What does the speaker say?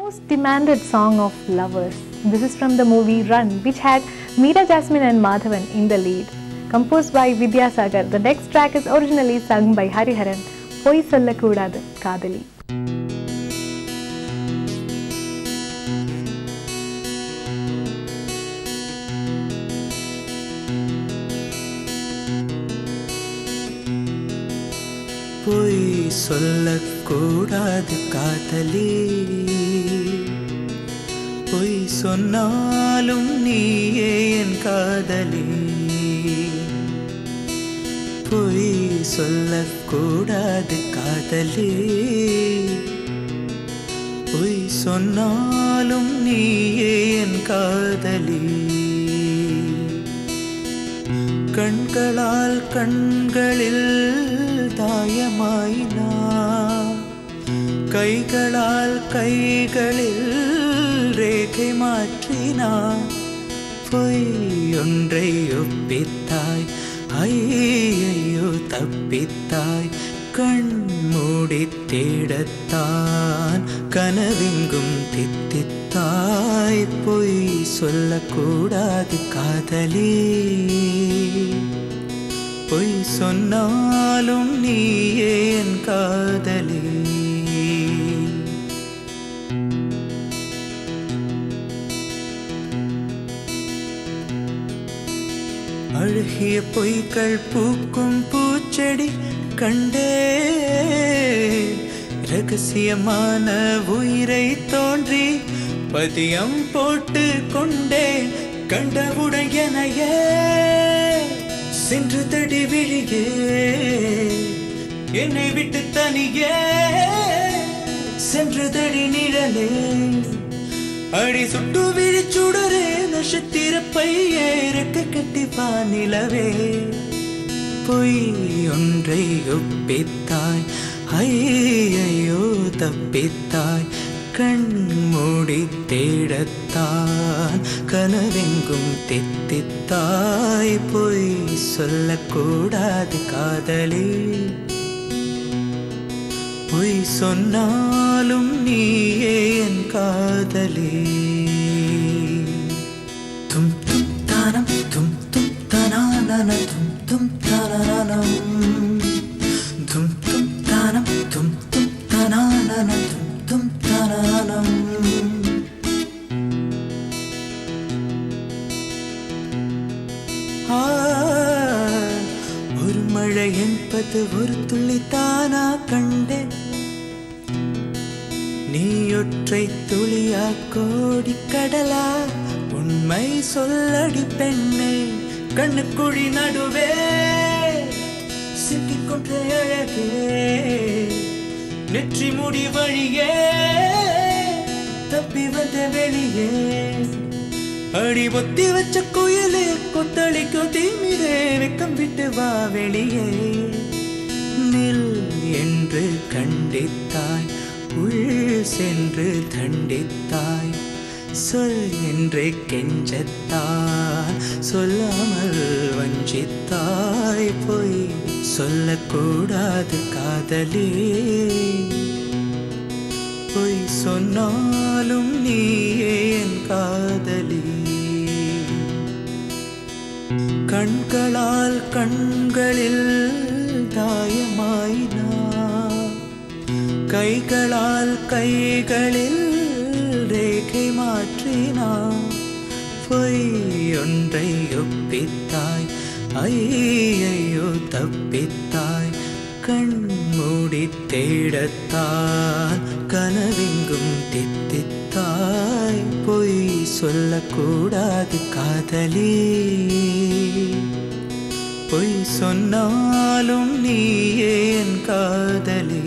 most demanded song of lovers. This is from the movie Run, which had Meera Jasmine and Madhavan in the lead. Composed by Vidya Sagar, the next track is originally sung by Hariharan, Poi Solla Koodadu Kadali. பொய் சொல்லக்கூடாது காதலி, பொய் சொன்னாலும் நீயே என் காதலி. பொய் சொல்லக்கூடாது காதலி, பொய் சொன்னாலும் நீயே என் காதலி. கண்களால் கண்களில் தாயமாயினா, கைகளால் கைகளில் ரேகை மாற்றினா. பொய் ஒன்றை ஒப்பித்தாய், ஐயையோ தப்பித்தாய். கண் மூடி தேடத்தான் கனவெங்கும் தித்தித்தாய். பொய் சொல்லக்கூடாது காதலி, பொய் சொன்னாலும் நீயே என் காதலி. அழகிய பொய்கள் பூக்கும் பூச்செடி கண்டே, ரகசியமான உயிரை தோன்றி பதியம் போட்டு கொண்டேன். கண்டவுடன் எனையே சென்று தடி விழியே, என்னை விட்டு தனியே சென்று தடி நிழலே. அடி சுட்டு விழிச்சுடரே, நட்சத்திர பையே இறக்க கட்டி வானிலவே. பொய் ஒன்றை ஒப்பித்தாய், ஐயையோ தப்பித்தாய். கண் மூடி தேடத்தான் கனவெங்கும் தித்தித்தாய். பொய் சொல்லக்கூடாது காதலி, பொய் சொன்னாலும் நீயே என் காதலி. தும் தும் தானம் தும் தும் தனானன தும் தும் தனானம், தும் தும் தானம் தும் தும் தனானன தும் தும் தனானம். ஒரு மழை என்பது ஒரு துளித்தானா கண்டேன், நீ ஒற்றை துளியா கோடி கடலா. உண்மை சொல்லடி பெண்ணே, கண்ணுக்குழி நடுவே சிக்கிக்கொன்ற அழகே. நெற்றி முடி வழியே தப்பி வந்த வெளியே. அடி ஒத்தி வச்ச குயிலே, கொத்தளிக்கும் தீமிரே, வெக்கம் விட்டு வா வெளியே. நில் என்று கண்டித்தாய், உள் சென்று தண்டித்தாய். சொல் என்று கெஞ்சத்தாய், சொல்லாமல் வஞ்சித்தாய். பொய் சொல்லக்கூடாது காதலி, பொய் சொன்னாலும் நீயே என் காதலி. கண்களால் கண்களில் தாயமாயினா, கைகளால் கைகளில் ரேகை மாற்றினா. பொய் ஒன்றை ஒப்பித்தாய், ஐயையோ தப்பித்தாய். கண் மூடி தேடத்தான் கனவெங்கும் தித்தித்தாய். பொய் சொல்லக்கூடாது காதலி, பொய் சொன்னாலும் நீயே என் காதலி.